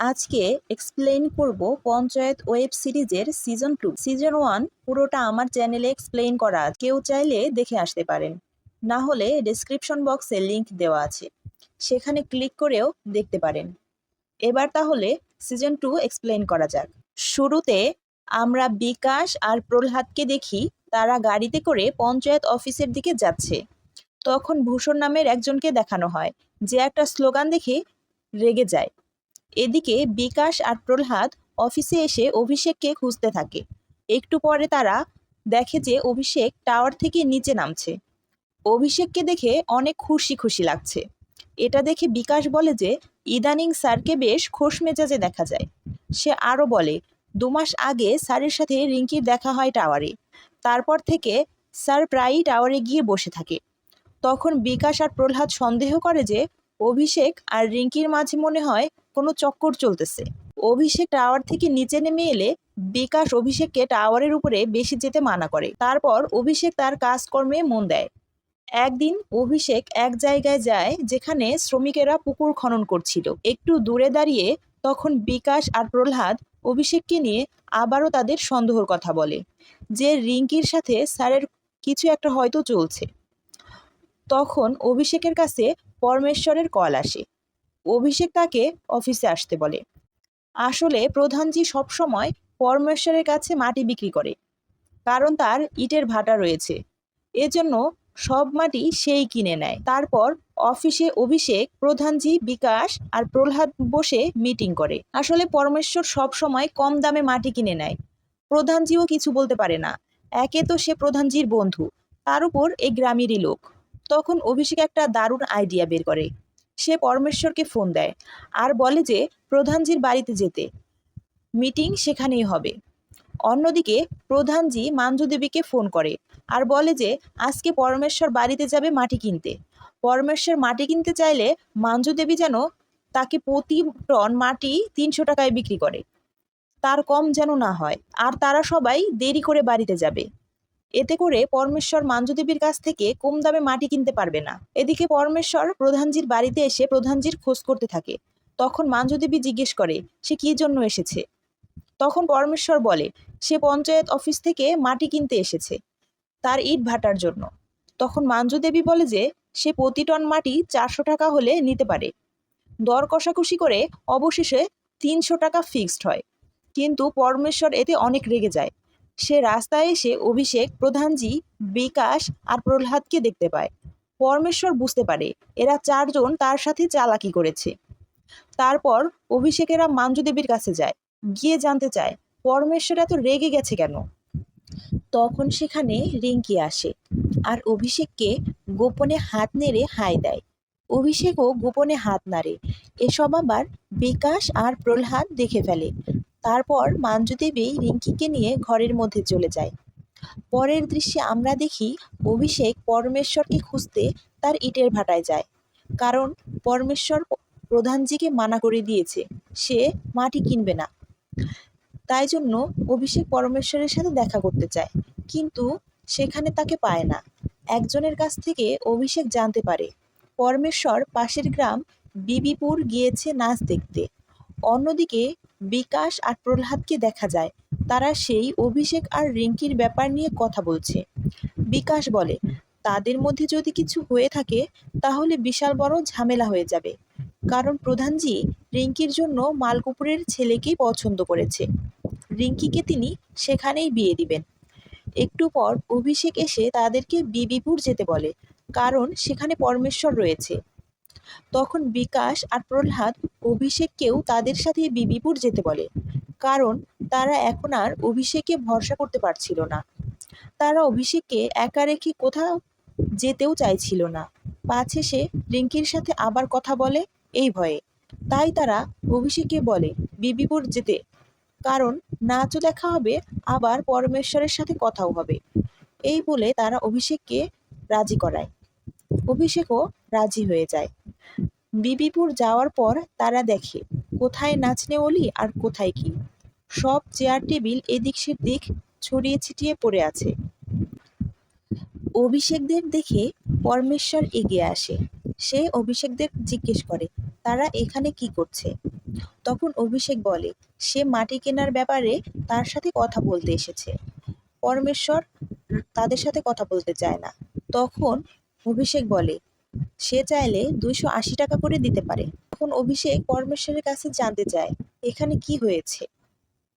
আজকে এক্সপ্লেইন করব পঞ্চায়েত ওয়েব সিরিজের সিজন 2। সিজন 1 পুরোটা আমার চ্যানেলে এক্সপ্লেইন করা আছে। কেউ চাইলে দেখে আসতে পারেন, না হলে ডেসক্রিপশন বক্সে লিংক দেওয়া আছে, সেখানে ক্লিক করেও দেখতে পারেন। এবার তাহলে সিজন 2 এক্সপ্লেইন করা যাক। শুরুতে আমরা বিকাশ আর প্রহ্লাদকে দেখি, তারা গাড়িতে করে পঞ্চায়েত অফিসের দিকে যাচ্ছে। তখন ভূষণ নামের একজনকে দেখানো হয়, যে একটা স্লোগান দেখে রেগে যায়। এদিকে বিকাশ আর প্রহ্লাদ অফিসে এসে অভিষেককে খুঁজতে থাকে। একটু পরে তারা দেখে যে অভিষেক টাওয়ার থেকে নিচে নামছে। অভিষেককে দেখে অনেক খুশি খুশি লাগছে। এটা দেখে বিকাশ বলে যে ইদানিং স্যারকে বেশ খোশ মেজাজে দেখা যায়। সে আরও বলে, 2 মাস আগে স্যারের সাথে রিঙ্কির দেখা হয় টাওয়ারে। তারপর থেকে স্যার প্রায়ই টাওয়ারে গিয়ে বসে থাকে। তখন বিকাশ আর প্রহ্লাদ সন্দেহ করে যে অভিষেক আর রিঙ্কির মাঝে মনে হয় কোনো চক্কর চলতেছে। অভিষেক টাওয়ার থেকে নিচে নেমে এলে বিকাশ অভিষেককে টাওয়ারের উপরে বেশি যেতে মানা করে। তারপর অভিষেক তার কাজকর্মে মন দেয়। একদিন অভিষেক এক জায়গায় যায় যেখানে শ্রমিকেরা পুকুর খনন করছিল। একটু দূরে দাঁড়িয়ে তখন বিকাশ আর প্রহ্লাদ অভিষেককে নিয়ে আবারও তাদের সন্দেহর কথা বলে, যে রিঙ্কির সাথে স্যারের কিছু একটা হয়তো চলছে। তখন অভিষেকের কাছে পরমেশ্বরের কল আসে। অভিষেক তাকে অফিসে আসতে বলে। আসলে প্রধানজি সবসময় পরমেশ্বরের কাছে মাটি বিক্রি করে, কারণ তার ইটের ভাটা রয়েছে। এজন্য সব মাটি সেই কিনে নেয়। তারপর অফিসে অভিষেক, প্রধানজি, বিকাশ আর প্রহ্লাদ বসে মিটিং করে। আসলে পরমেশ্বর সব সময় কম দামে মাটি কিনে নেয়। প্রধানজিও কিছু বলতে পারে না। একে তো সে প্রধানজির বন্ধু, তার উপর এই গ্রামেরই লোক। তখন অভিষেক একটা দারুণ আইডিয়া বের করে। সে পরমেশ্বরকে ফোন দেয় আর বলে যে প্রধানজির বাড়িতে যেতে, মিটিং সেখানেই হবে। অন্যদিকে প্রধানজি মাঞ্জু দেবীকে ফোন করে আর বলে যে আজকে পরমেশ্বর বাড়িতে যাবে মাটি কিনতে। পরমেশ্বর মাটি কিনতে চাইলে মাঞ্জু দেবী যেন তাকে প্রতি টন মাটি 300 টাকায় বিক্রি করে, তার কম যেন না হয়। আর তারা সবাই দেরি করে বাড়িতে যাবে। এতে করে পরমেশ্বর মাঞ্জু দেবীর কাছ থেকে কম দামে মাটি কিনতে পারবে না। এদিকে পরমেশ্বর প্রধানজির বাড়িতে এসে প্রধানজির খোঁজ করতে থাকে। তখন মাঞ্জু দেবী জিজ্ঞেস করে সে কি জন্য এসেছে। তখন পরমেশ্বর বলে সে পঞ্চায়েত অফিস থেকে মাটি কিনতে এসেছে, তার ইট ভাটার জন্য। তখন মাঞ্জু দেবী বলে যে সে প্রতি টন মাটি 400 টাকা হলে নিতে পারে। দর কষাকষি করে অবশেষে 300 টাকা ফিক্সড হয়। কিন্তু পরমেশ্বর এতে অনেক রেগে যায়। সে রাস্তায় এসে অভিষেক, প্রধানজি, বিকাশ আর প্রহ্লাদকে দেখতে পায়। পরমেশ্বর বুঝতে পারে এরা 4 জন তার সাথে চালাকি করেছে। তারপর অভিষেকেরা মাঞ্জু দেবীর কাছে যায়, গিয়ে জানতে চায় পরমেশ্বর এত রেগে গেছে কেন। তখন সেখানে রিঙ্কি আসে আর অভিষেককে গোপনে হাত নেড়ে হাই দেয়। অভিষেকও গোপনে হাত নাড়ে। এসব আবার বিকাশ আর প্রহ্লাদ দেখে ফেলে। তারপর মাঞ্জু দেবী রিঙ্কিকে নিয়ে ঘরের মধ্যে চলে যায়। পরের দৃশ্যে আমরা দেখি অভিষেক পরমেশ্বরকে খুঁজতে তার ইটের ভাটায় যায়, কারণ পরমেশ্বর প্রধানজিকে মানা করে দিয়েছে সে মাটি কিনবে না। তাই জন্য অভিষেক পরমেশ্বরের সাথে দেখা করতে চায়, কিন্তু সেখানে তাকে পায় না। একজনের কাছ থেকে অভিষেক জানতে পারে পরমেশ্বর পাশের গ্রাম বিবিপুর গিয়েছে নাচ দেখতে। অন্যদিকে বিকাশ আর প্রহ্লাদকে দেখা যায়, তারা সেই অভিষেক আর রিঙ্কির ব্যাপার নিয়ে কথা বলছে। বিকাশ বলে তাদের মধ্যে যদি কিছু হয়ে থাকে তাহলে বিশাল বড় ঝামেলা হয়ে যাবে, কারণ প্রধানজি রিঙ্কির জন্য মালকুপুরের ছেলেকেই পছন্দ করেছে। রিঙ্কিকে তিনি সেখানেই বিয়ে দিবেন। একটু পর অভিষেক এসে তাদেরকে বিবিপুর যেতে বলে, কারণ সেখানে পরমেশ্বর রয়েছে। তখন বিকাশ আর প্রহ্লাদ অভিষেককেও তাদের সাথে বিবিপুর যেতে বলে, কারণ তারা এখন আর অভিষেককে ভরসা করতে পারছিল না। তারা অভিষেককে একা রেখে কোথাও যেতেও চাইছিল না, পাছে সে রিঙ্কির সাথে আবার কথা বলে এই ভয়ে। তাই তারা অভিষেককে বলে বিবিপুর যেতে, কারণ নাচও দেখা হবে, আবার পরমেশ্বরের সাথে কথাও হবে। এই বলে তারা অভিষেককে রাজি করায়। অভিষেকও রাজি হয়ে যায়। বিবিপুর যাওয়ার পর তারা দেখে কোথায় নাচনে অলি আর কোথায় কি, সব চেয়ার টেবিল এদিক সেদিক ছড়িয়ে ছিটিয়ে পড়ে আছে। অভিষেকদের দেখে পরমেশ্বর এগিয়ে আসে। সে অভিষেকদের জিজ্ঞেস করে তারা এখানে কি করছে। তখন অভিষেক বলে সে মাটি কেনার ব্যাপারে তার সাথে কথা বলতে এসেছে। পরমেশ্বর তাদের সাথে কথা বলতে চায় না। তখন অভিষেক বলে সে চাইলে 280 টাকা করে দিতে পারে। তখন অভিষেক পরমেশ্বরের কাছে জানতে চায় এখানে কি হয়েছে।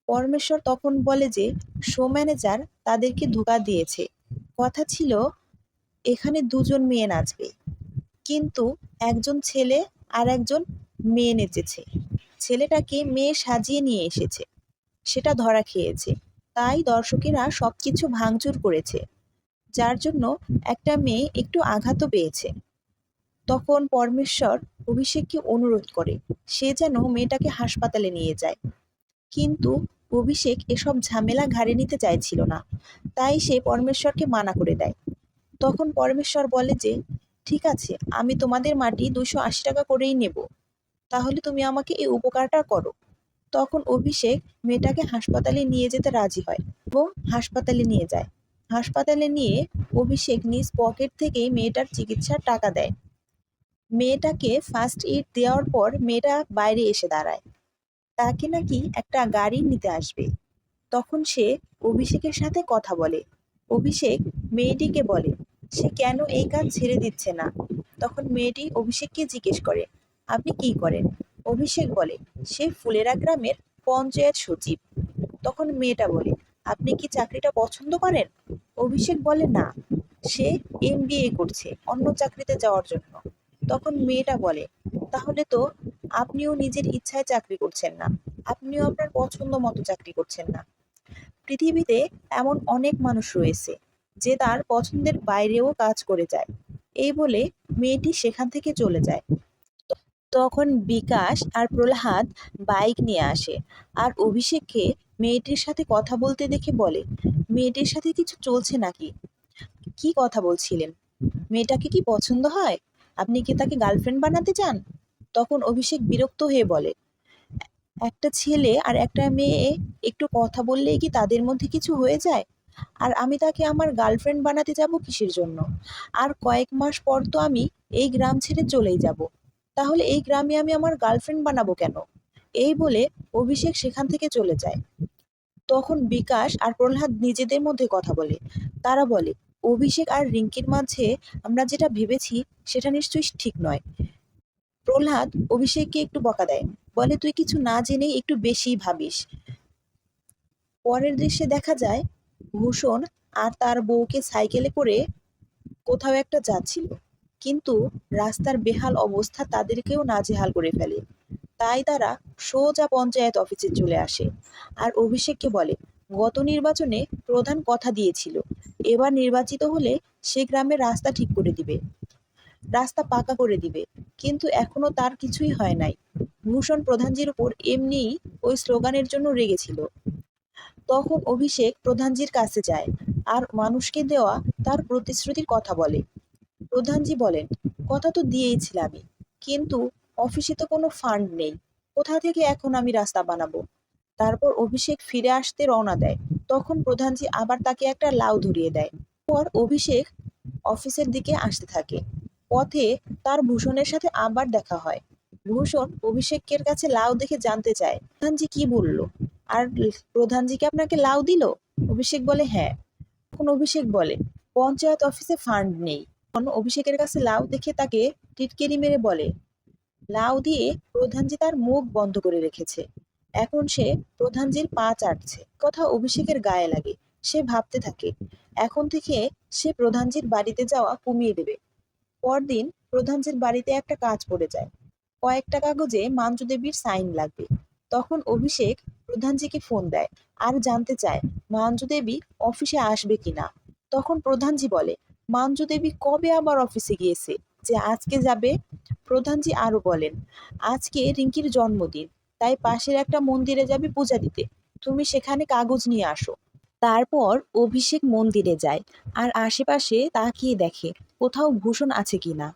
পরমেশ্বর তখন বলে যে শো ম্যানেজার তাদেরকে ধোঁকা দিয়েছে। কথা ছিল এখানে দুজন মেয়ে নাচবে, কিন্তু একজন ছেলে আর একজন মেয়ে নেচেছে। ছেলেটাকে মেয়ে সাজিয়ে নিয়ে এসেছে, সেটা ধরা খেয়েছে। তাই দর্শকেরা সবকিছু ভাঙচুর করেছে, যার জন্য একটা মেয়ে একটু আঘাতও পেয়েছে। তখন পরমেশ্বর অভিষেককে অনুরোধ করে সে যেন মেয়েটাকে হাসপাতালে নিয়ে যায়, কিন্তু অভিষেক এসব ঝামেলা ঘাড়ে নিতে চাইছিল না। তাই সে পরমেশ্বরকে মানা করে দেয়। তখন পরমেশ্বর বলে যে ঠিক আছে, আমি তোমাদের মাটি 280 টাকা করেই নেব, তাহলে তুমি আমাকে এই উপকারটা করো। তখন অভিষেক মেয়েটাকে হাসপাতালে নিয়ে যেতে রাজি হয় এবং হাসপাতালে নিয়ে যায়। হাসপাতালে নিয়ে অভিষেক নিজ পকেট থেকেই মেয়েটার চিকিৎসার টাকা দেয়। মেয়েটাকে ফার্স্ট এইড দেওয়ার পর মেয়েটা বাইরে এসে দাঁড়ায়, তাকে নাকি একটা গাড়ি নিতে আসবে। তখন সে অভিষেকের সাথে কথা বলে। অভিষেক মেয়েটিকে বলে সে কেন এই কাজ ছেড়ে দিচ্ছে না। তখন মেয়েটি অভিষেককে জিজ্ঞেস করে আপনি কি করেন। অভিষেক বলে সে ফুলেরা গ্রামের পঞ্চায়েত সচিব। তখন মেয়েটা বলে আপনি কি চাকরিটা পছন্দ করেন। অভিষেক বলে না, সে এমবিএ করছে অন্য চাকরিতে যাওয়ার জন্য। তখন মেয়েটা বলে তাহলে তো আপনিও নিজের ইচ্ছায় চাকরি করছেন না, আপনিও আপনার পছন্দ মতো চাকরি করছেন না। পৃথিবীতে এমন অনেক মানুষ রয়েছে যে তার পছন্দের বাইরেও কাজ করে যায়। এই বলে মেয়েটি সেখান থেকে চলে যায়। তখন বিকাশ আর প্রহ্লাদ বাইক নিয়ে আসে আর অভিষেককে মেয়েটির সাথে কথা বলতে দেখে বলে মেয়েটির সাথে কিছু চলছে নাকি। কি কথা বলছিলেন, মেয়েটাকে কি পছন্দ হয়, আপনি কি তাকে গার্লফ্রেন্ড বানাতে চান। তখন অভিষেক বিরক্ত হয়ে বলে একটা ছেলে আর একটা মেয়ে একটু কথা বললেই কি তাদের মধ্যে কিছু হয়ে যায়, আর আমি তাকে আমার গার্লফ্রেন্ড বানাতে যাব কিসের জন্য। আর কয়েক মাস পর তো আমি এই গ্রাম ছেড়ে চলেই যাব, তাহলে এই গ্রামে আমি আমার গার্লফ্রেন্ড বানাবো কেন। এই বলে অভিষেক সেখান থেকে চলে যায়। তখন বিকাশ আর প্রহ্লাদ নিজেদের মধ্যে কথা বলে। তারা বলে অভিষেক আর রিঙ্কির মাঝে আমরা যেটা ভেবেছি সেটা নিশ্চয়ই ঠিক নয়। প্রহ্লাদ অভিষেককে একটু বকা দেয়, বলে তুই কিছু না জেনেই একটু বেশিই ভাবিস। পরের দৃশ্যে দেখা যায় ভূষণ আর তার বউকে সাইকেলে করে কোথাও একটা যাচ্ছিল, কিন্তু রাস্তার বেহাল অবস্থা তাদেরকেও নাজেহাল করে ফেলে। তাই তারা সোজা পঞ্চায়েত অফিসে চলে আসে আর অভিষেককে বলে গত নির্বাচনে প্রধান কথা দিয়েছিল এবার নির্বাচিত হলে সে গ্রামের রাস্তা ঠিক করে দিবে, রাস্তা পাকা করে দিবে, কিন্তু এখনো তার কিছুই হয় নাই। ভূষণ প্রধানজির উপর এমনিই ওই স্লোগানের জন্য রেগেছিল। তখন অভিষেক প্রধানজির কাছে যায় আর মানুষকে দেওয়া তার প্রতিশ্রুতির কথা বলে। প্রধানজি বলেন কথা তো দিয়েইছিলামই, কিন্তু অফিসে তো কোনো ফান্ড নেই, কোথা থেকে এখন আমি রাস্তা বানাবো। তারপর অভিষেক ফিরে আসতে রওনা দেয়। তখন প্রধানজি আবার তাকে একটা লাউ ধরিয়ে দেয়। পর অভিষেক অফিসের দিকে আসতে থাকে। পথে তার ভূষণের সাথে আবার দেখা হয়। ভূষণ অভিষেকের কাছে লাউ দেখে জানতে চায় প্রধানজি কি বলল, আর প্রধানজি কি আপনাকে লাউ দিল। অভিষেক বলে হ্যাঁ। তখন অভিষেক বলে পঞ্চায়েত অফিসে ফান্ড নেই। তখন অভিষেকের কাছে লাউ দেখে তাকে টিটকিরি মেরে বলে লাউ দিয়ে প্রধানজি তার মুখ বন্ধ করে রেখেছে, এখন সে প্রধানজির পা চাটছে। কথা অভিষেকের গায়ে লাগে। সে ভাবতে থাকে এখন থেকে সে প্রধানজির বাড়িতে যাওয়া কমিয়ে দেবে। পরদিন প্রধানজির বাড়িতে একটা কাজ পড়ে যায়। কয়েকটা কাগজে মাঞ্জু দেবীর সাইন লাগবে। তখন অভিষেক প্রধানজিকে ফোন দেয় আর জানতে চায় মাঞ্জু দেবী অফিসে আসবে কিনা। তখন প্রধানজি বলে মাঞ্জু দেবী কবে আবার অফিসে গিয়েছে যে আজকে যাবে। প্রধানজি আরো বলেন আজকে রিঙ্কির জন্মদিন, তাই পাশের একটা মন্দিরে যাবে পূজা দিতে, তুমি সেখানে কাগজ নিয়ে আসো। তারপর অভিষেক মন্দিরে যায় আর আশেপাশে তাকিয়ে দেখে কোথাও ভূষণ আছে কিনা।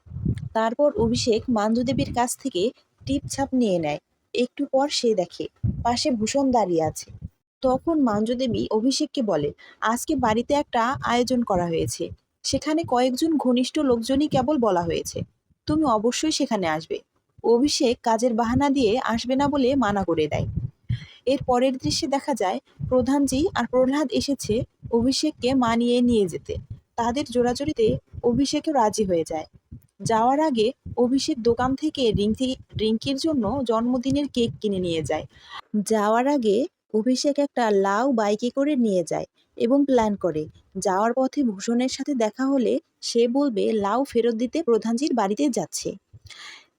তারপর অভিষেক মাঞ্জু দেবীর কাছ থেকে টিপছাপ নিয়ে নেয়। একটু পর সে দেখে পাশে ভূষণ দাঁড়িয়ে আছে। তখন মাঞ্জু দেবী অভিষেককে বলে আজকে বাড়িতে একটা আয়োজন করা হয়েছে, সেখানে কয়েকজন ঘনিষ্ঠ লোকজনই কেবল বলা হয়েছে, তুমি অবশ্যই সেখানে আসবে। অভিষেক কাজের বাহানা দিয়ে আসবে না বলে মানা করে দেয়। এর পরের দৃশ্যে দেখা যায় প্রধানজি আর প্রহ্লাদ এসেছে অভিষেককে মানিয়ে নিয়ে যেতে। তাদের জোড়াজুড়িতে অভিষেকও রাজি হয়ে যায়। যাওয়ার আগে অভিষেক দোকান থেকে রিঙ্কির জন্য জন্মদিনের কেক কিনে নিয়ে যায়। যাওয়ার আগে অভিষেক একটা লাউ বাইকে করে নিয়ে যায় এবং প্ল্যান করে যাওয়ার পথে ভূষণের সাথে দেখা হলে সে বলবে লাউ ফেরত দিতে প্রধানজির বাড়িতে যাচ্ছে।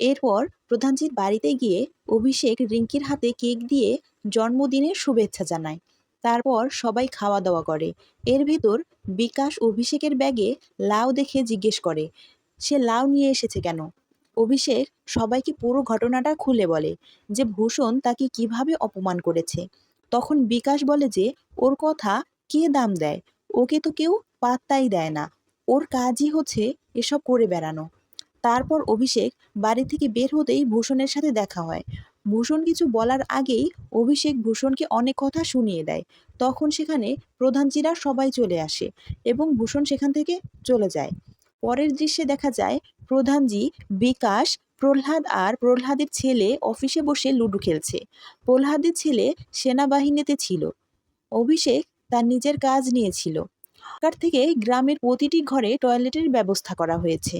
এরপর প্রধানজির বাড়িতে গিয়ে অভিষেক রিঙ্কির হাতে কেক দিয়ে জন্মদিনের শুভেচ্ছা জানায়। তারপর সবাই খাওয়া দাওয়া করে। এর ভেতর বিকাশ অভিষেকের ব্যাগে লাউ দেখে জিজ্ঞেস করে সে লাউ নিয়ে এসেছে কেন। অভিষেক সবাইকে পুরো ঘটনাটা খুলে বলে যে ভূষণ তাকে কিভাবে অপমান করেছে। তখন বিকাশ বলে যে ওর কথা কে দাম দেয়, ওকে তো কেউ পাত্তাই দেয় না, ওর কাজই হচ্ছে এসব করে বেড়ানো। তারপর অভিষেক বাড়ি থেকে বের হতেই ভূষণের সাথে দেখা হয়। ভূষণ কিছু বলার আগেই অভিষেক ভূষণকে অনেক কথা শুনিয়ে দেয়। তখন সেখানে প্রধানজিরা সবাই চলে আসে এবং ভূষণ সেখান থেকে চলে যায়। পরের দৃশ্যে দেখা যায় প্রধানজি, বিকাশ, প্রহ্লাদ আর প্রহ্লাদের ছেলে অফিসে বসে লুডো খেলছে। প্রহ্লাদের ছেলে সেনাবাহিনীতে ছিল। অভিষেক তার নিজের কাজ নিয়েছিল। সরকার থেকে গ্রামের প্রতিটি ঘরে টয়লেটের ব্যবস্থা করা হয়েছে।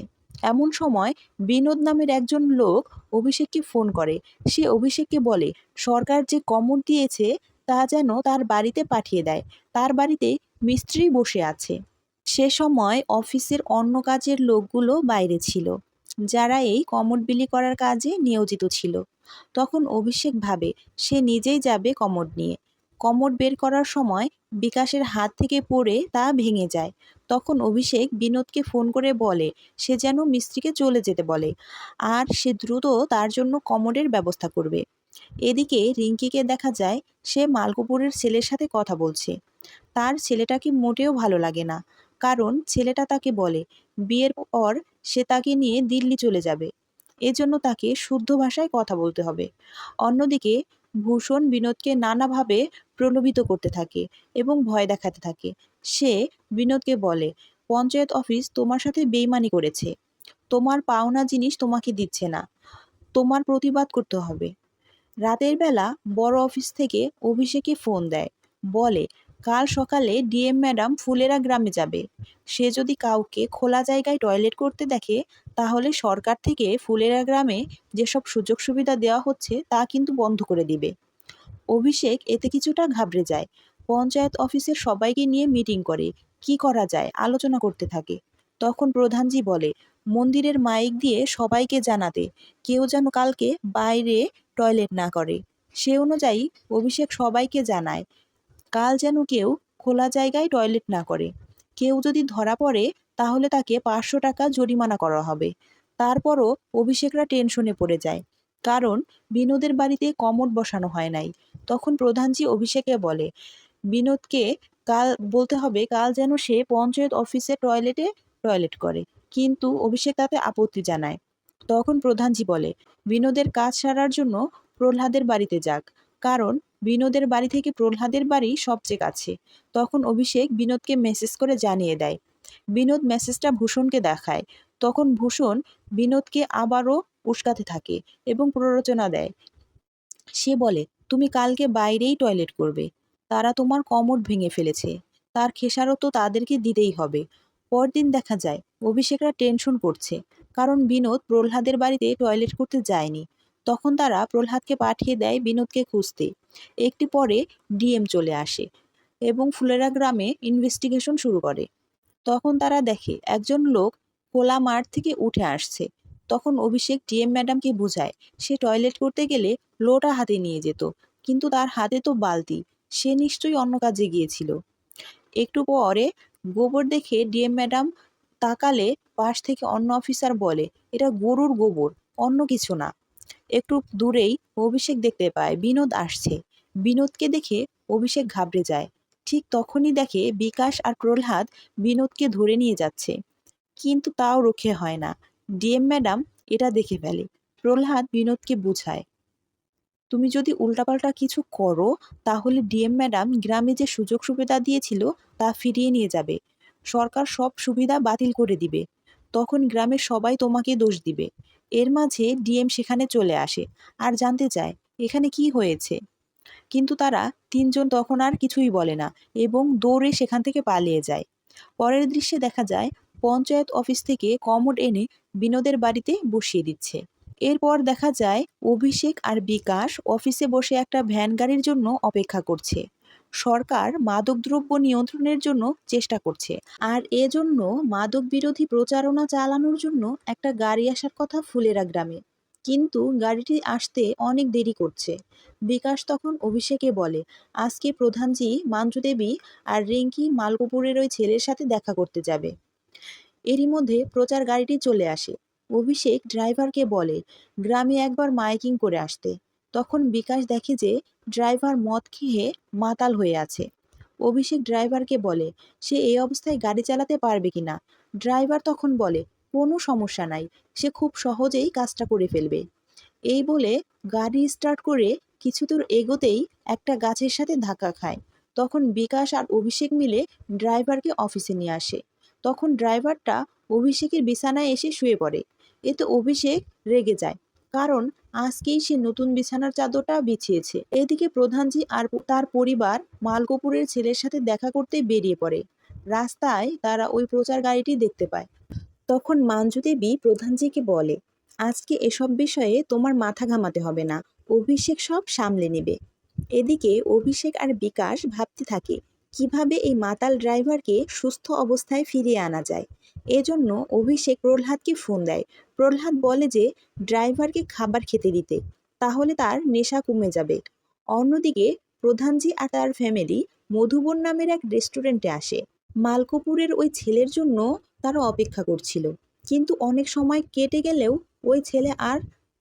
এমন সময় বিনোদ নামের একজন লোক অভিষেককে ফোন করে। সে অভিষেককে বলে সরকার যে কমর দিয়েছে তা যেন তার বাড়িতে পাঠিয়ে দেয়। তার বাড়িতে মিস্ত্রি বসে আছে। সে সময় অফিসের অন্য কাজের লোকগুলো বাইরে ছিল, যারা এই কমোড বিলি করার কাজে নিয়োজিত ছিল। তখন অভিষেক ভাবে সে নিজেই যাবে কমোড নিয়ে। কমোড বের করার সময় বিকাশের হাত থেকে পড়ে তা ভেঙে যায়। তখন অভিষেক বিনোদকে ফোন করে বলে সে যেন মিস্ত্রিকে চলে যেতে বলে আর সে দ্রুত তার জন্য কমোডের ব্যবস্থা করবে। এদিকে রিঙ্কিকে দেখা যায় সে মালকোপুরের ছেলের সাথে কথা বলছে। তার ছেলেটাকে মোটেও ভালো লাগে না, কারণ ছেলেটা তাকে বলে বিয়ের পর সে তাকে নিয়ে দিল্লি চলে যাবে, এজন্য তাকে শুদ্ধ ভাষায় কথা বলতে হবে। অন্যদিকে ভূষণ বিনোদকে নানাভাবে প্রলোভিত করতে থাকে এবং ভয় দেখাতে থাকে। সে বিনোদকে বলে পঞ্চায়েত অফিস তোমার সাথে বেইমানি করেছে, তোমার পাওনা জিনিস তোমাকে দিচ্ছে না, তোমার প্রতিবাদ করতে হবে। রাতের বেলা বড় অফিস থেকে অভিষেকে ফোন দেয়, বলে কাল সকালে ডিএম ম্যাডাম ফুলেরা গ্রামে যাবে। সে যদি কাউকে খোলা জায়গায় টয়লেট করতে দেখে তাহলে সরকার থেকে ফুলেরা গ্রামে যেসব সুযোগ সুবিধা দেওয়া হচ্ছে তা কিন্তু বন্ধ করে দিবে। অভিষেক এতে কিছুটা ঘাবড়ে যায়। পঞ্চায়েত অফিসের সবাইকে নিয়ে মিটিং করে কি করা যায় আলোচনা করতে থাকে। তখন প্রধানজি বলে মন্দিরের মাইক দিয়ে সবাইকে জানাতে কেউ যেন কালকে বাইরে টয়লেট না করে। সে অনুযায়ী অভিষেক সবাইকে জানায় কাল যেন কেউ খোলা জায়গায় টয়লেট না করে। কেউ যদি ধরা পড়ে তাহলে তাকে ৫০০ টাকা জরিমানা করা হবে। তারপরও অভিষেকরা টেনশনে পড়ে যায়, কারণ বিনোদের বাড়িতে কমোড বসানো হয় নাই। তখন প্রধানজি অভিষেককে বলে বিনোদকে কাল বলতে হবে কাল যেন সে পঞ্চায়েত অফিসে টয়লেট করে, কিন্তু অভিষেক তাতে আপত্তি জানায়। তখন প্রধানজি বলে বিনোদের কাজ সারার জন্য প্রহ্লাদের বাড়িতে যাক, কারণ বিনোদের বাড়ি থেকে প্রহ্লাদের বাড়ি সবচেয়ে কাছে। তখন অভিষেক বিনোদকে মেসেজ করে জানিয়ে দেয়। বিনোদ মেসেজটা ভূষণকে দেখায়। তখন ভূষণ বিনোদকে আবারও উস্কাতে থাকে এবং প্ররোচনা দেয়। সে বলে তুমি কালকে বাইরেই টয়লেট করবে, তারা তোমার কমোড ভেঙে ফেলেছে, তার খেসারত তো তাদেরকে দিতেই হবে। পরদিন দেখা যায় অভিষেকরা টেনশন করছে, কারণ বিনোদ প্রহ্লাদের বাড়িতে টয়লেট করতে যায়নি। তখন তারা প্রহ্লাদকে পাঠিয়ে দেয় বিনোদকে খুঁজতে। একটি পরে ডিএম চলে আসে এবং ফুলেরা গ্রামে ইনভেস্টিগেশন শুরু করে। তখন তারা দেখে একজন লোক খোলা মাঠ থেকে উঠে আসছে। তখন অভিষেক ডিএম ম্যাডামকে বোঝায় সে টয়লেট করতে গেলে লোটা হাতে নিয়ে যেত, কিন্তু তার হাতে তো বালতি, সে নিশ্চয়ই অন্য কাজে গিয়েছিল। একটু পরে গোবর দেখে ডিএম ম্যাডাম তাকালে পাশ থেকে অন্য অফিসার বলে এটা গরুর গোবর, অন্য কিছু না। একটু দূরেই অভিষেক দেখতে পায় বিনোদ আসছে। বিনোদকে দেখে অভিষেক ঘাবড়ে যায়। ঠিক তখনই দেখে বিকাশ আর প্রহ্লাদ বিনোদকে ধরে নিয়ে যাচ্ছে, কিন্তু তাও রক্ষে হয় না। ডিএম ম্যাডাম এটা দেখে ফেলে। প্রহ্লাদ বিনোদকে বুঝায় তুমি যদি উল্টাপাল্টা কিছু করো তাহলে ডিএম ম্যাডাম গ্রামে যে সুযোগ সুবিধা দিয়েছিল তা ফিরিয়ে নিয়ে যাবে, সরকার সব সুবিধা বাতিল করে দিবে, তখন গ্রামের সবাই তোমাকে দোষ দিবে। এর মাঝে ডিএম সেখানে চলে আসে আর জানতে চায় এখানে কি হয়েছে, কিন্তু তারা তিনজন তখন আর কিছুই বলে না এবং দৌড়ে সেখান থেকে পালিয়ে যায়। পরের দৃশ্যে দেখা যায় পঞ্চায়েত অফিস থেকে কমোড এনে বিনোদের বাড়িতে বসিয়ে দিচ্ছে। এরপর দেখা যায় অভিষেক আর বিকাশ অফিসে বসে একটা ভ্যান গাড়ির জন্য অপেক্ষা করছে। সরকার মাদকদ্রব্য নিয়ন্ত্রণের জন্য চেষ্টা করছে, আর এজন্য মাদক বিরোধী প্রচারণা চালানোর জন্য একটা গাড়ি আসার কথা ফুলেরা গ্রামে, কিন্তু গাড়িটি আসতে অনেক দেরি করছে। বিকাশ তখন অভিষেকে বলে আজকে প্রধানজি মাঞ্জু দেবী আর রিঙ্কি মালকপুরের ওই ছেলের সাথে দেখা করতে যাবে। এরই মধ্যে প্রচার গাড়িটি চলে আসে। অভিষেক ড্রাইভারকে বলে গ্রামে একবার মাইকিং করে আসতে। তখন বিকাশ দেখে যে ড্রাইভার মদ খেয়ে মাতাল হয়ে আছে। অভিষেক ড্রাইভারকে বলে সে এই অবস্থায় গাড়ি চালাতে পারবে কিনা। ড্রাইভার তখন বলে কোনো সমস্যা নাই, সে খুব সহজেই কাজটা করে ফেলবে। এই বলে গাড়ি স্টার্ট করে কিছু দূর এগোতেই একটা গাছের সাথে ধাক্কা খায়। তখন বিকাশ আর অভিষেক মিলে ড্রাইভারকে অফিসে নিয়ে আসে। তখন ড্রাইভারটা অভিষেকের বিছানায় এসে শুয়ে পড়ে। এতে অভিষেক রেগে যায়, কারণ আজকেই সে নতুন বিছানার চাদরটা বিছিয়েছে। এদিকে প্রধানজি আর তার পরিবার মালকপুরের ছেলের সাথে দেখা করতে বেরিয়ে পড়ে। রাস্তায় তারা ওই প্রচার গাড়িটি দেখতে পায়। তখন মাঞ্জু দেবী প্রধানজিকে বলে আজকে এসব বিষয়ে তোমার মাথা ঘামাতে হবে না, অভিষেক সব সামলে নেবে। এদিকে অভিষেক আর বিকাশ ভাবতে থাকে কিভাবে এই মাতাল ড্রাইভারকে সুস্থ অবস্থায় ফিরিয়ে আনা যায়। এজন্য অভিষেক প্রহ্লাদকে ফোন দেয়। প্রহ্লাদ বলে যে ড্রাইভারকে খাবার খেতে দিতে, তাহলে তার নেশা কমে যাবে। অন্যদিকে প্রধানজি আর তার ফ্যামিলি মধুবন নামের এক রেস্টুরেন্টে আসে। মালকপুরের ওই ছেলের জন্য তারা অপেক্ষা করছিল, কিন্তু অনেক সময় কেটে গেলেও ওই ছেলে আর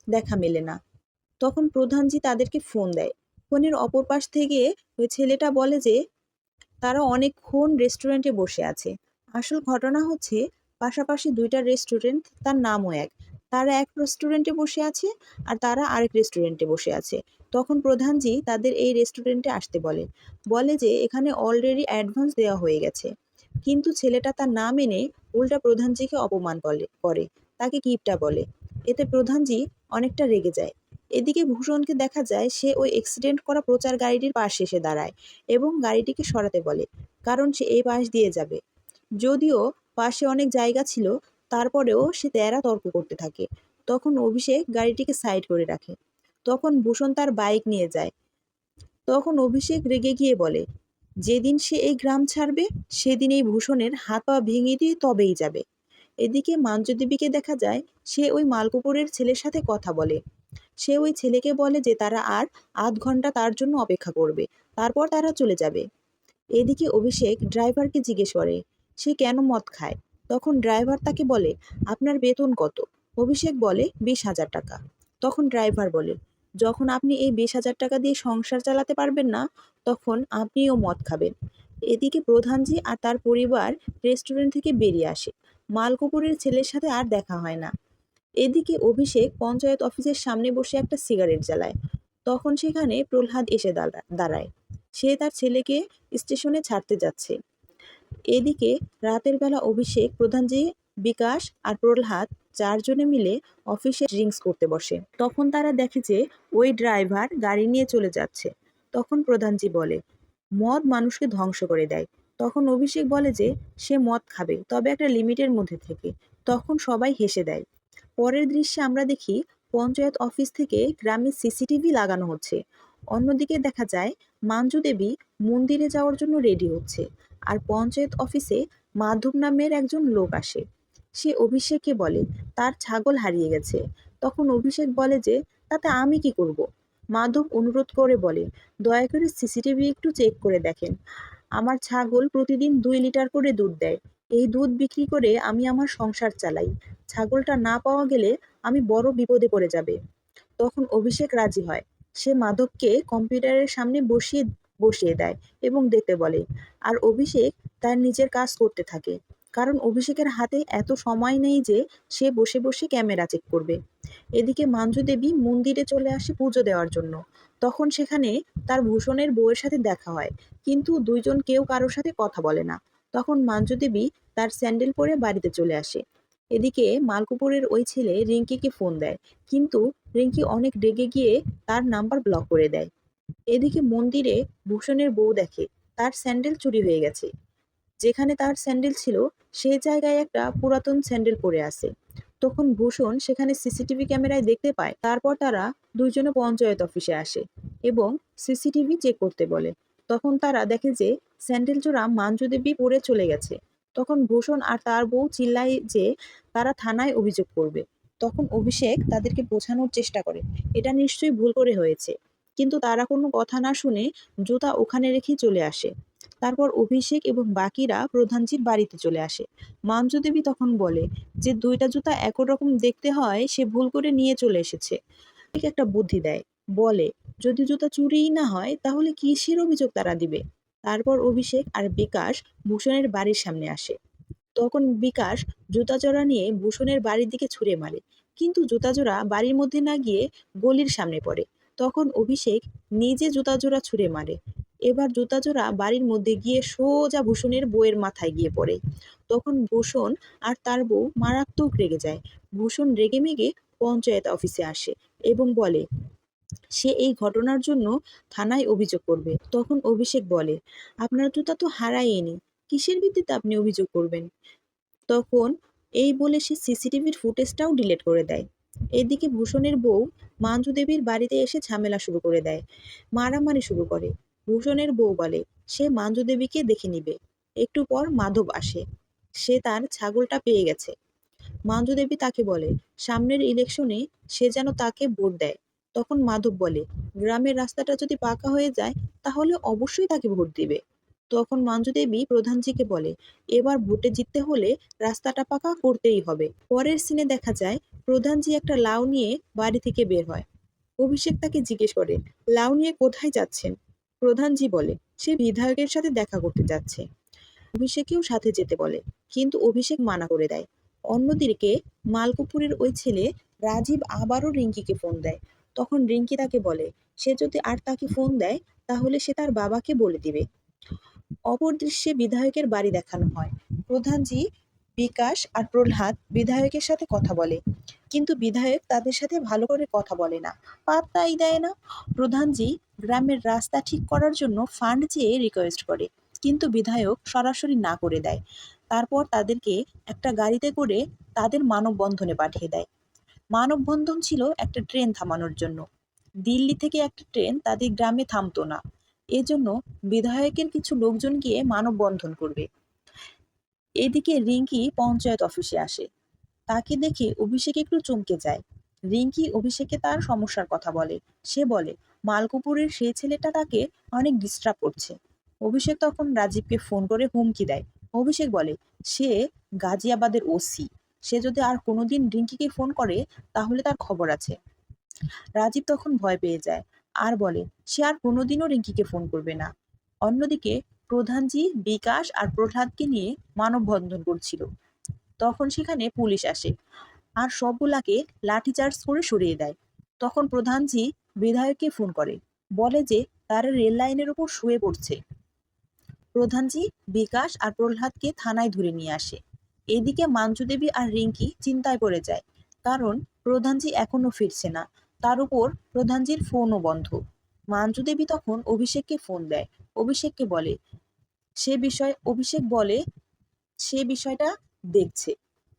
দেখা মেলে না। তখন প্রধানজি তাদেরকে ফোন দেয়। ফোনের অপর পাশ থেকে ওই ছেলেটা বলে যে তারা অনেকক্ষণ রেস্টুরেন্টে বসে আছে। আসল ঘটনা হচ্ছে পাশাপাশি দুইটা রেস্টুরেন্ট, তার নামও এক। তারা এক রেস্টুরেন্টে বসে আছে আর তারা আরেক রেস্টুরেন্টে বসে আছে। তখন প্রধানজি তাদের এই রেস্টুরেন্টে আসতে বলে, বলে যে এখানে অলরেডি অ্যাডভান্স দেওয়া হয়ে গেছে। কিন্তু ছেলেটা তার না মেনে উল্টা প্রধানজিকে অপমান করে, তাকে কিপটা বলে। এতে প্রধানজি অনেকটা রেগে যায়। এদিকে ভূষণকে দেখা যায় সে ওই অ্যাক্সিডেন্ট করা প্রচার গাড়িটির পাশে এসে দাঁড়ায় এবং গাড়িটিকে সরাতে বলে, কারণ সে এই পাশ দিয়ে যাবে। যদিও পাশে অনেক জায়গা ছিল, তারপরেও সে তেরা তর্ক করতে থাকে। তখন অভিষেক গাড়িটিকে সাইড করে রাখে। তখন ভূষণ তার বাইক নিয়ে যায়। তখন অভিষেক রেগে গিয়ে বলে যেদিন সে এই গ্রাম ছাড়বে সেদিন এই ভূষণের হাত পা ভেঙে দিয়ে তবেই যাবে। এদিকে মাঞ্জুদেবীকে দেখা যায় সে ওই মালকপুরের ছেলের সাথে কথা বলে। সে ওই ছেলেকে বলে যে তারা আর আধ ঘন্টা তার জন্য অপেক্ষা করবে, তারপর তারা চলে যাবে। এদিকে অভিষেক ড্রাইভারকে জিজ্ঞেস করে সে কেন মদ খায়। তখন ড্রাইভার তাকে বলে আপনার বেতন কত। অভিষেক বলে 20,000 টাকা। তখন ড্রাইভার বলে যখন আপনি এই 20,000 টাকা দিয়ে সংসার চালাতে পারবেন না, তখন আপনিও মদ খাবেন। এদিকে প্রধানজি আর তার পরিবার রেস্টুরেন্ট থেকে বেরিয়ে আসে। মালকপুরের ছেলের সাথে আর দেখা হয় না। এদিকে অভিষেক পঞ্চায়েত অফিসের সামনে বসে একটা সিগারেট জ্বালায়। তখন সেখানে প্রহ্লাদ এসে দাঁড়ায়। সে তার ছেলেকে স্টেশনে ছাড়তে যাচ্ছে। এদিকে রাতের বেলা অভিষেক, প্রধানজি, বিকাশ আর প্রহ্লাদ চারজনে মিলে অফিসে ড্রিঙ্কস করতে বসে। তখন তারা দেখে যে ওই ড্রাইভার গাড়ি নিয়ে চলে যাচ্ছে। তখন প্রধানজি বলে মদ মানুষকে ধ্বংস করে দেয়। তখন অভিষেক বলে যে সে মদ খাবে, তবে একটা লিমিটের মধ্যে থেকে। তখন সবাই হেসে দেয়। পরের দৃশ্যে আমরা দেখি পঞ্চায়েত অফিস থেকে গ্রামে সিসিটিভি লাগানো হচ্ছে। অন্যদিকে দেখা যায় মাঞ্জু দেবী মন্দিরে যাওয়ার জন্য রেডি হচ্ছে, আর পঞ্চায়েত অফিসে মাধব নামের একজন লোক আসে। সে অভিষেককে বলে তার ছাগল হারিয়ে গেছে। তখন অভিষেক বলে যে তাতে আমি কি করব। মাধব অনুরোধ করে বলে দয়া করে সিসিটিভি একটু চেক করে দেখেন। আমার ছাগল প্রতিদিন 2 লিটার করে দুধ দেয়। এই দুধ বিক্রি করে আমি আমার সংসার চালাই। ছাগলটা না পাওয়া গেলে আমি বড় বিপদে পড়ে যাবে। তখন অভিষেক রাজি হয়। সে মাধবকে কম্পিউটারের সামনে বসিয়ে দেয় এবং দেখতে বলে। আর অভিষেক তার নিজের কাজ করতে থাকে, কারণ অভিষেকের হাতে এত সময় নেই যে সে বসে বসে ক্যামেরা চেক করবে। এদিকে মাঞ্জু দেবী মন্দিরে চলে আসে পুজো দেওয়ার জন্য। তখন সেখানে তার ভূষণের বউয়ের সাথে দেখা হয়, কিন্তু দুইজন কেউ কারোর সাথে কথা বলে না। তখন মাঞ্জু দেবী তার স্যান্ডেল পরে বাড়িতে চলে আসে। এদিকে মালকুপুরের ওই ছেলে রিঙ্কিকে ফোন দেয়, কিন্তু রিঙ্কি অনেক রেগে গিয়ে তার নাম্বার ব্লক করে দেয়। এদিকে মন্দিরে ভূষণের বউ দেখে তার স্যান্ডেল চুরি হয়ে গেছে। যেখানে তার স্যান্ডেল ছিল সেই জায়গায় একটা পুরাতন স্যান্ডেল পড়ে আছে। তখন ভূষণ সেখানে সিসিটিভি ক্যামেরায় দেখতে পায়। তারপর তারা দুইজনে পঞ্চায়েত অফিসে আসে এবং সিসিটিভি চেক করতে বলে। তখন তারা দেখে যে স্যান্ডেল চোরা মাঞ্জু দেবী পড়ে চলে গেছে। তখন ভূষণ আর তার বউ চিল্লায় যে তারা থানায় অভিযোগ করবে। তখন অভিষেক তাদেরকে বোঝানোর চেষ্টা করে এটা নিশ্চয়ই ভুল করে হয়েছে, কিন্তু তারা কোনো কথা না শুনে জুতা ওখানে রেখে চলে আসে। তারপর অভিষেক এবং বাকিরা প্রধানজির বাড়িতে চলে আসে। মাঞ্জু দেবী তখন বলে যে দুইটা জুতা একই রকম দেখতে হয়, সে ভুল করে নিয়ে চলে এসেছে। ঠিক একটা বুদ্ধি দেয়, বলে যদি জুতা চুরিই না হয় তাহলে কিসের অভিযোগ তারা দিবে। তারপর অভিষেক আর বিকাশ ভূষণের বাড়ির সামনে আসে। তখন বিকাশ জুতাজোড়া নিয়ে ভূষণের বাড়ির দিকে ছুঁড়ে মারে, কিন্তু জুতাজোড়া বাড়ির মধ্যে না গিয়ে গলির সামনে পড়ে। তখন অভিষেক নিজে জুতাজোড়া ছুঁড়ে মারে। এবার জুতাজোড়া বাড়ির মধ্যে গিয়ে সোজা ভূষণের বউয়ের মাথায় গিয়ে পড়ে। তখন ভূষণ আর তার বউ মারাত্মক রেগে যায়। ভূষণ রেগেমেগে পঞ্চায়েত অফিসে আসে এবং বলে সে এই ঘটনার জন্য থানায় অভিযোগ করবে। তখন অভিষেক বলে আপনার জুতা তো হারায়নি, কিসের ভিত্তিতে আপনি অভিযোগ করবেন। তখন এই বলে সে সিসিটিভির ফুটেজটাও ডিলিট করে দেয়। এদিকে ভূষণের বউ মাঞ্জু দেবীর বাড়িতে এসে ঝামেলা শুরু করে দেয়, মারামারি শুরু করে। ভূষণের বউ বলে সে মাঞ্জু দেবীকে দেখে নিবে। একটু পর মাধব আসে, সে তার ছাগলটা পেয়ে গেছে। মাঞ্জু দেবী তাকে বলে সামনের ইলেকশনে সে যেন তাকে ভোট দেয়। তখন মাধব বলে গ্রামের রাস্তাটা যদি পাকা হয়ে যায় তাহলে অবশ্যই তাকে ভোট দিবে। তখন মাঞ্জু দেবী প্রধানজিকে বলে এবার ভোটে জিততে হলে রাস্তাটা পাকা করতেই হবে। পরের সিনে দেখা যায় প্রধানজি একটা লাউ নিয়ে বাড়ি থেকে বের হয়। অভিষেক তাকে জিজ্ঞেস করে লাউ নিয়ে কোথায় যাচ্ছেন। প্রধানজি বলে সে বিধায়কের সাথে দেখা করতে যাচ্ছে। অভিষেকেও সাথে যেতে বলে, কিন্তু অভিষেক মানা করে দেয়। অন্যদিকে মালকপুরের ওই ছেলে রাজীব আবারও রিঙ্কিকে ফোন দেয়। তখন রিঙ্কি তাকে বলে সে যদি আর তাকে ফোন দেয় তাহলে সে তার বাবাকে বলে দিবে। অপর দৃশ্যে বিধায়কের বাড়ি দেখানো হয়। প্রধানজি, বিকাশ আর প্রহ্লাদ বিধায়কের সাথে কথা বলে, কিন্তু বিধায়ক তাদের সাথে ভালো করে কথা বলে না, পাত্তাই দেয় না। প্রধানজি গ্রামের রাস্তা ঠিক করার জন্য ফান্ড চেয়ে রিকোয়েস্ট করে, কিন্তু বিধায়ক সরাসরি না করে দেয়। তারপর তাদেরকে একটা গাড়িতে করে তাদের মানববন্ধনে পাঠিয়ে দেয়। মানববন্ধন ছিল একটা ট্রেন থামানোর জন্য। দিল্লি থেকে একটা ট্রেন তাদের গ্রামে থামতো না, এজন্য বিধায়কের কিছু লোকজন গিয়ে মানববন্ধন করবে। এদিকে রিঙ্কি পঞ্চায়েত অফিসে আসে, তাকে দেখে অভিষেক একটু চমকে যায়। রিঙ্কি অভিষেককে তার সমস্যার কথা বলে। সে বলে মালকপুরের সেই ছেলেটা তাকে অনেক ডিস্টার্ব করছে। অভিষেক তখন রাজীবকে ফোন করে হুমকি দেয়। অভিষেক বলে সে গাজিয়াবাদের ওসি, সে যদি আর কোনোদিন রিঙ্কিকে ফোন করে তাহলে তার খবর আছে। রাজীব তখন ভয় পেয়ে যায় আর বলে সে আর কোনোদিনও রিঙ্কিকে ফোন করবে না। অন্যদিকে প্রধানজি বিকাশ আর প্রহ্লাদকে নিয়ে মানববন্ধন করছিল। তখন সেখানে পুলিশ আসে আর সবগুলাকে লাঠিচার্জ করে সরিয়ে দেয়। তখন প্রধানজি বিধায়ককে ফোন করে, বলে যে তারা রেল লাইনের উপর শুয়ে পড়ছে। প্রধানজি বিকাশ আর প্রহ্লাদকে থানায় ধরে নিয়ে আসে। এদিকে মাঞ্জু দেবী আর রিঙ্কি চিন্তায় পড়ে যায়, কারণ প্রধানজি এখনো ফিরছে না। তার উপর প্রধানজির ফোনও বন্ধ। মাঞ্জু দেবী তখন অভিষেককে ফোন দেয়। অভিষেককে বলে অভিষেক বলে সে বিষয়টা দেখছে।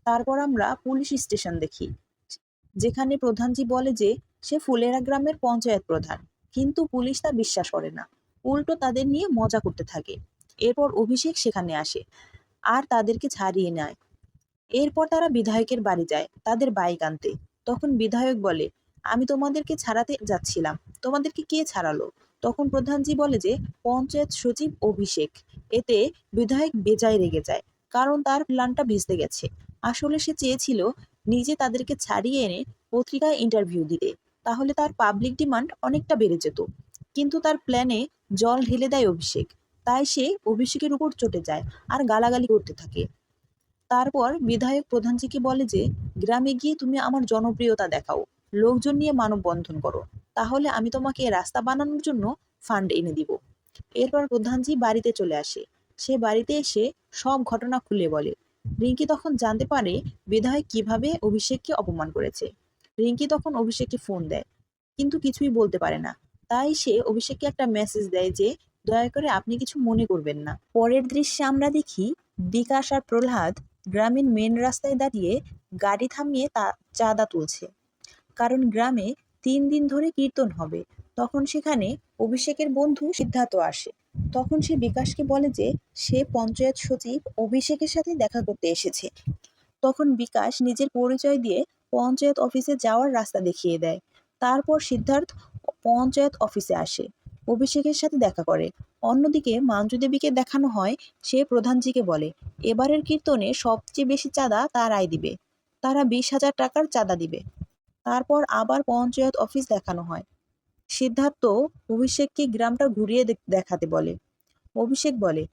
তারপর আমরা পুলিশ স্টেশন দেখি, যেখানে প্রধানজি বলে যে সে ফুলেরা গ্রামের পঞ্চায়েত প্রধান, কিন্তু পুলিশ তা বিশ্বাস করে না, উল্টো তাদের নিয়ে মজা করতে থাকে। এরপর অভিষেক সেখানে আসে আর তাদেরকে ছাড়িয়ে নেয়। এরপর তারা বিধায়কের বাড়ি যায় তাদের বাইক আনতে। তখন বিধায়ক বলে আমি তোমাদেরকে ছাড়াতে যাচ্ছিলাম, তোমাদেরকে কে ছাড়ালো। তখন প্রধানজি বলে যে পঞ্চায়েত সচিব অভিষেক। এতে বিধায়ক বেজায় রেগে যায়, কারণ তার প্ল্যানটা ভেস্তে গেছে। আসলে সে চেয়েছিল নিজে তাদেরকে ছাড়িয়ে এনে পত্রিকায় ইন্টারভিউ দিতে, তাহলে তার পাবলিক ডিমান্ড অনেকটা বেড়ে যেত। কিন্তু তার প্ল্যানে জল ঢেলে দেয় অভিষেক। তাই সে অভিষেকের উপর চটে যায় আর গালাগালি করতে থাকে। তারপর বিধায়ক প্রধানজিকে বলে যে গ্রামে গিয়ে তুমি আমার জনপ্রিয়তা দেখাও, লোকজন নিয়ে মানববন্ধন করো, তাহলে আমি তোমাকে রাস্তা বানানোর জন্য ফান্ড এনে দিব। এরপর প্রধানজি বাড়িতে চলে আসে। সে বাড়িতে এসে সব ঘটনা খুলে বলে। রিঙ্কি তখন জানতে পারে বিধায়ক কিভাবে অভিষেককে অপমান করেছে। রিঙ্কি তখন অভিষেককে ফোন দেয়, কিন্তু কিছুই বলতে পারে না। তাই সে অভিষেককে একটা মেসেজ দেয় যে দয়া করে আপনি কিছু মনে করবেন না। পরের দৃশ্যে আমরা দেখি বিকাশ আর প্রহ্লাদ গ্রামীণ মেন রাস্তায় দাঁড়িয়ে গাড়ি থামিয়ে চাঁদা তুলছে, কারণ গ্রামে 3 দিন ধরে কীর্তন হবে। তখন সেখানে অভিষেকের বন্ধু সিদ্ধার্থ আসে। তখন সে বিকাশকে বলে যে সে পঞ্চায়েত সচিব অভিষেকের সাথে দেখা করতে এসেছে। তখন বিকাশ নিজের পরিচয় দিয়ে পঞ্চায়েত অফিসে যাওয়ার রাস্তা দেখিয়ে দেয়। তারপর সিদ্ধার্থ পঞ্চায়েত অফিসে আসে, অভিষেকের সাথে দেখা করে। অন্যদিকে মাঞ্জু দেবীকে দেখানো হয়, সে প্রধানজিকে বলে এবারের কীর্তনে সবচেয়ে বেশি চাঁদা তারাই দিবে, তারা 20,000 টাকার চাঁদা দিবে। তারপর আবার পঞ্চায়েত অফিস দেখানো হয়। সিদ্ধার্থ অভিষেককে গ্রামটা ঘুরিয়ে দেখাতে বলে। অভিষেক বলে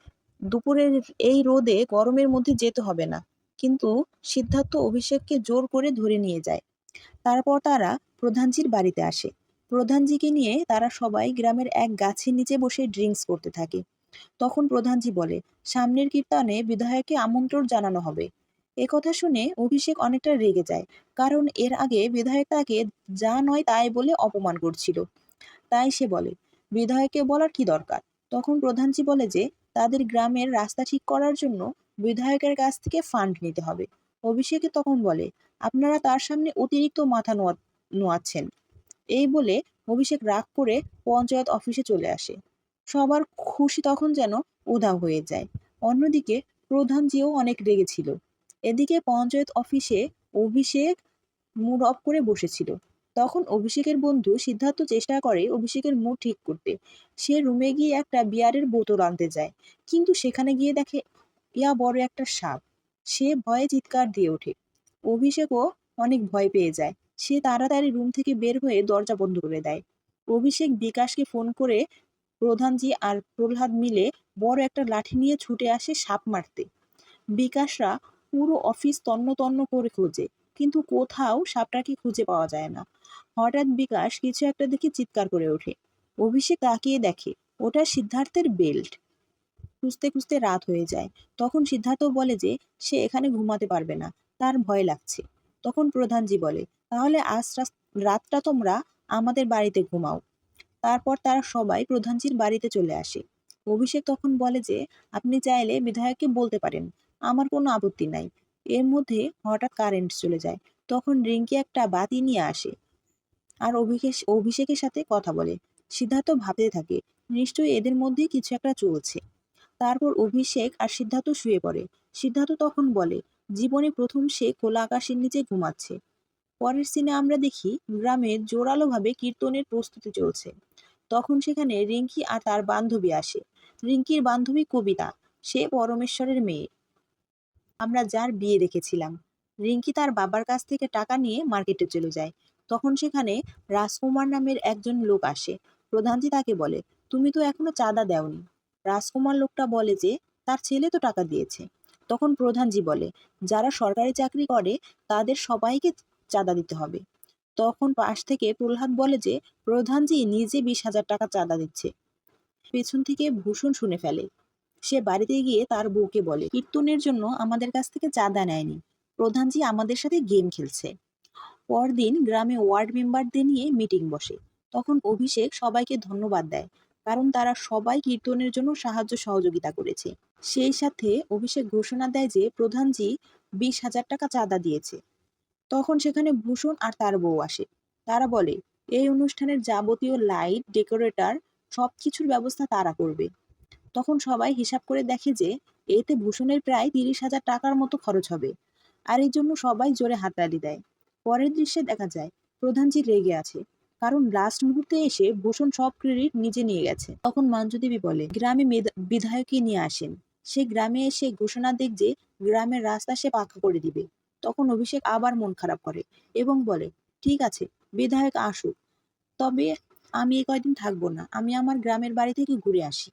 দুপুরের এই রোদে গরমের মধ্যে যেতে হবে না, কিন্তু সিদ্ধার্থ অভিষেককে জোর করে ধরে নিয়ে যায়। তারপর তারা প্রধানজির বাড়িতে আসে। প্রধানজিকে নিয়ে তারা সবাই গ্রামের এক গাছের নিচে বসে ড্রিঙ্কস করতে থাকে। তখন প্রধানজি বলে সামনের কীর্তনে বিধায়ককে আমন্ত্রণ জানানো হবে। একথা শুনে অভিষেক অনেকটা রেগে যায়, কারণ এর আগে বিধায়ক তাকে যা নয় তাই বলে অপমান করছিল। তাই সে বলে বিধায়ককে বলার কি দরকার। তখন প্রধানজি বলে যে তাদের গ্রামের রাস্তা ঠিক করার জন্য বিধায়কের কাছ থেকে ফান্ড নিতে হবে। অভিষেকে তখন বলে আপনারা তার সামনে অতিরিক্ত মাথা নোয়াচ্ছেন। এই বলে অভিষেক রাগ করে পঞ্চায়েত অফিসে চলে আসে। সবার খুশি তখন যেন উধাও হয়ে যায়। অন্যদিকে প্রধানজিও অনেক রেগেছিল। এদিকে পঞ্চায়েত অফিসে অভিষেক মুড অফ করে বসেছিল। তখন অভিষেকের বন্ধু সিদ্ধার্থ চেষ্টা করে অভিষেকের মুড ঠিক করতে। সে রুমে গিয়ে একটা বিয়ারের বোতল আনতে যায়, কিন্তু সেখানে গিয়ে দেখে ইয়া বড় একটা সাপ। সে ভয়ে চিৎকার দিয়ে ওঠে। অভিষেকও অনেক ভয় পেয়ে যায়। সে তাড়াতাড়ি রুম থেকে বের হয়ে দরজা বন্ধ করে দেয়। অভিষেক বিকাশকে ফোন করে প্রধানজি আর প্রহ্লাদ মিলে বড় একটা লাঠি নিয়ে ছুটে আসে সাপ মারতে। বিকাশরা পুরো অফিস তন্ন তন্ন করে খোঁজে, কিন্তু কোথাও সাপটাকে খুঁজে পাওয়া যায় না। হঠাৎ বিকাশ কিছু একটা দেখে চিৎকার করে ওঠে। অভিষেক তাকিয়ে দেখে ওটা সিদ্ধার্থের বেল্ট। খুঁজতে খুঁজতে রাত হয়ে যায়। তখন সিদ্ধার্থ বলে যে সে এখানে ঘুমাতে পারবে না, তার ভয় লাগছে। তখন প্রধানজি বলে তাহলে আজ রাতটা তোমরা আমাদের বাড়িতে ঘুমাও। তারপর তারা সবাই প্রধানজির বাড়িতে চলে আসে। অভিষেক তখন বলে যে আপনি চাইলে বিধায়ককে বলতে পারেন, আমার কোনো আপত্তি নাই। এর মধ্যে হঠাৎ কারেন্ট চলে যায়। তখন রিঙ্কি একটা বাতি নিয়ে আসে আর অভিষেকের সাথে কথা বলে। সিদ্ধার্থ ভাবতে থাকে নিশ্চয়ই এদের মধ্যে কিছু একটা চলছে। তারপর অভিষেক আর সিদ্ধার্থ শুয়ে পড়ে। সিদ্ধার্থ তখন বলে জীবনে প্রথম সে খোলা আকাশের নিচে ঘুমাচ্ছে। পরের সিনে আমরা দেখি গ্রামে জোরালোভাবে কীর্তনের প্রস্তুতি চলছে। তখন সেখানে রিঙ্কি আর তার বান্ধবী আসে। রিঙ্কির বান্ধবী কবিতা, সে পরমেশ্বরের মেয়ে, আমরা যার বিয়ে দেখেছিলাম। রিঙ্কি তার বাবার কাছ থেকে টাকা নিয়ে মার্কেটে চলে যায়। তখন সেখানে রাজকুমার নামের একজন লোক আসে। প্রধানজি তাকে বলে তুমি তো এখনো চাঁদা দেওনি। রাজকুমার লোকটা বলে যে তার ছেলে তো টাকা দিয়েছে। তখন প্রধানজি বলে যারা সরকারি চাকরি করে তাদের সবাইকে চাঁদা দিতে হবে। তখন পাশ থেকে প্রহ্লাদ বলে যে প্রধানজি নিজে 20,000 টাকা চাঁদা দিচ্ছে। পেছন থেকে ভূষণ শুনে ফেলে। সে বাড়িতে গিয়ে তার বউকে বলে কীর্তনের জন্য আমাদের কাছ থেকে চাঁদা নেয়নি, প্রধানজি আমাদের সাথে গেম খেলছে। পরদিন গ্রামে ওয়ার্ড মেম্বারদের নিয়ে মিটিং বসে। তখন অভিষেক সবাইকে ধন্যবাদ দেয়, কারণ তারা সবাই কীর্তনের জন্য সাহায্য সহযোগিতা করেছে। সেই সাথে অভিষেক ঘোষণা দেয় যে প্রধানজি 20,000 টাকা চাঁদা দিয়েছে। তখন সেখানে ভূষণ আর তার বউ আসে। তারা বলে এই অনুষ্ঠানের যাবতীয় লাইট ডেকোরেটর সবকিছুর ব্যবস্থা তারা করবে। তখন সবাই হিসাব করে দেখে যে এতে ভূষণের প্রায় 30,000 টাকার মতো খরচ হবে। আর এই জন্য সবাই জোরে হাততালি দেয়। পরের দৃশ্যে দেখা যায় প্রধানজি রেগে আছে, কারণ লাস্ট মুহূর্তে এসে ভূষণ সব ক্রেডিট নিজে নিয়ে গেছে। তখন মঞ্জু দেবী বলে গ্রামে বিধায়ককে নিয়ে আসেন। সে গ্রামে এসে ঘোষণা দেখ যে গ্রামের রাস্তা সে পাকা করে দিবে। তখন অভিষেক আবার মন খারাপ করে এবং বলে ঠিক আছে, বিধায়ক আসুক, তবে আমি এই কয়দিন থাকবো না, আমি আমার গ্রামের বাড়ি থেকে ঘুরে আসি।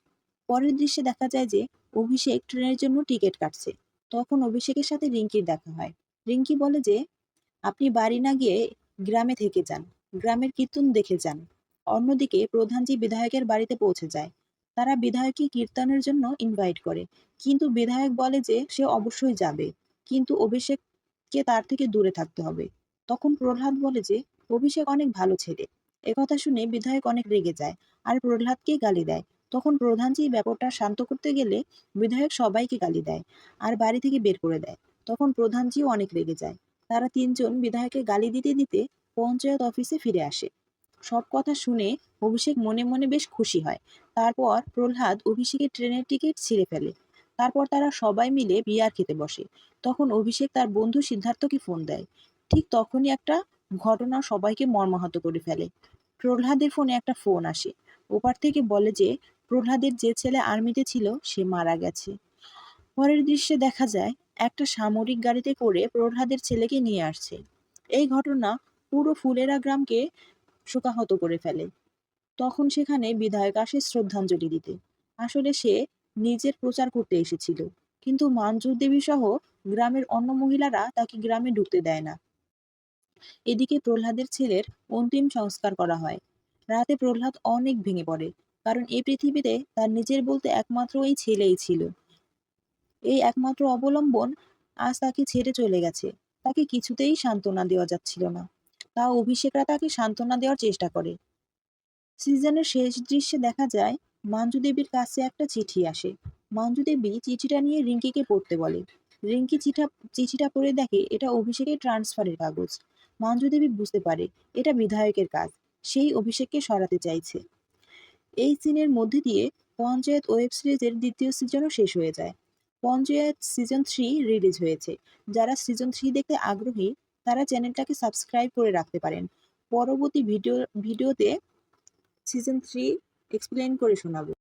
পরের দৃশ্যে দেখা যায় যে অভিষেক ট্রেনের জন্য টিকিট কাটছে। তখন অভিষেকের সাথে রিঙ্কির দেখা হয়। রিঙ্কি বলে যে আপনি বাড়ি না গিয়ে গ্রামে থেকে যান, গ্রামের কীর্তন দেখে যান। অন্যদিকে প্রধানজি বিধায়কের বাড়িতে পৌঁছে যায়। তারা বিধায়ককে কীর্তনের জন্য ইনভাইট করে, কিন্তু বিধায়ক বলে যে সে অবশ্যই যাবে। কিন্তু অভিষেককে তার থেকে দূরে থাকতে হবে। তখন প্রহ্লাদ বলে যে অভিষেক অনেক ভালো ছেলে। একথা শুনে বিধায়ক অনেক রেগে যায় আর প্রহ্লাদকেই গালি দেয়। তখন প্রধানজি ব্যাপারটা শান্ত করতে গেলে বিধায়ক সবাইকে গালি দেয় আর বাড়ি থেকে বের করে দেয়। তখন প্রধানজিও অনেক রেগে যায়। তারা তিনজন বিধায়ককে গালি দিতে দিতে পঞ্চায়েত অফিসে ফিরে আসে। সব কথা শুনে অভিষেক মনে মনে বেশ খুশি হয়। তারপর প্রহ্লাদ অভিষেকের ট্রেনের টিকিট ছিঁড়ে ফেলে। তারপর তারা সবাই মিলে বিয়ার খেতে বসে। তখন অভিষেক তার বন্ধু সিদ্ধার্থকে ফোন দেয়। ঠিক তখনই একটা ঘটনা সবাইকে মর্মাহত করে ফেলে। প্রহ্লাদের ফোনে একটা ফোন আসে। ওপার থেকে বলে যে প্রহ্লাদের যে ছেলে আর্মিতে ছিল সে মারা গেছে। পরের দৃশ্যে দেখা যায় একটা সামরিক গাড়িতে করে প্রহ্লাদের ছেলেকে নিয়ে আসছে। এই ঘটনা পুরো ফুলেরা গ্রামকে শোকাহত করে ফেলে। তখন সেখানে বিধায়ক আসে শ্রদ্ধাঞ্জলি দিতে। আসলে সে নিজের প্রচার করতে এসেছিল, কিন্তু মাঞ্জু দেবী সহ গ্রামের অন্য মহিলারা তাকে গ্রামে ঢুকতে দেয় না। এদিকে প্রহ্লাদের ছেলের অন্তিম সংস্কার করা হয়। রাতে প্রহ্লাদ অনেক ভেঙে পড়ে, কারণ এই পৃথিবীতে তার নিজের বলতে একমাত্র এই ছেলেই ছিল। এই একমাত্র অবলম্বন আজ তাকে ছেড়ে চলে গেছে। তাকে কিছুতেই সান্ত্বনা দেওয়া যাচ্ছিল না। তাও অভিষেকরা তাকে সান্ত্বনা দেওয়ার চেষ্টা করে। সিজনের শেষ দৃশ্যে দেখা যায় মঞ্জু দেবীর কাছে একটা চিঠি আসে। মঞ্জু দেবী চিঠিটা নিয়ে রিঙ্কিকে পড়তে বলে। রিঙ্কি চিঠিটা পড়ে দেখে এটা অভিষেকের ট্রান্সফারের কাগজ। মঞ্জু দেবী বুঝতে পারে এটা বিধায়কের কাজ। সেই অভিষেককে সরাতে চাইছে। এই সিনের মধ্যে দিয়ে পঞ্চায়েত ওয়েব সিরিজের দ্বিতীয় সিজনও শেষ হয়ে যায়। পঞ্চায়েত সিজন 3 রিলিজ হয়েছে। যারা সিজন 3 দেখতে আগ্রহী তারা চ্যানেলটাকে সাবস্ক্রাইব করে রাখতে পারেন। পরবর্তী ভিডিওতে সিজন 3 এক্সপ্লেন করে শোনাবো।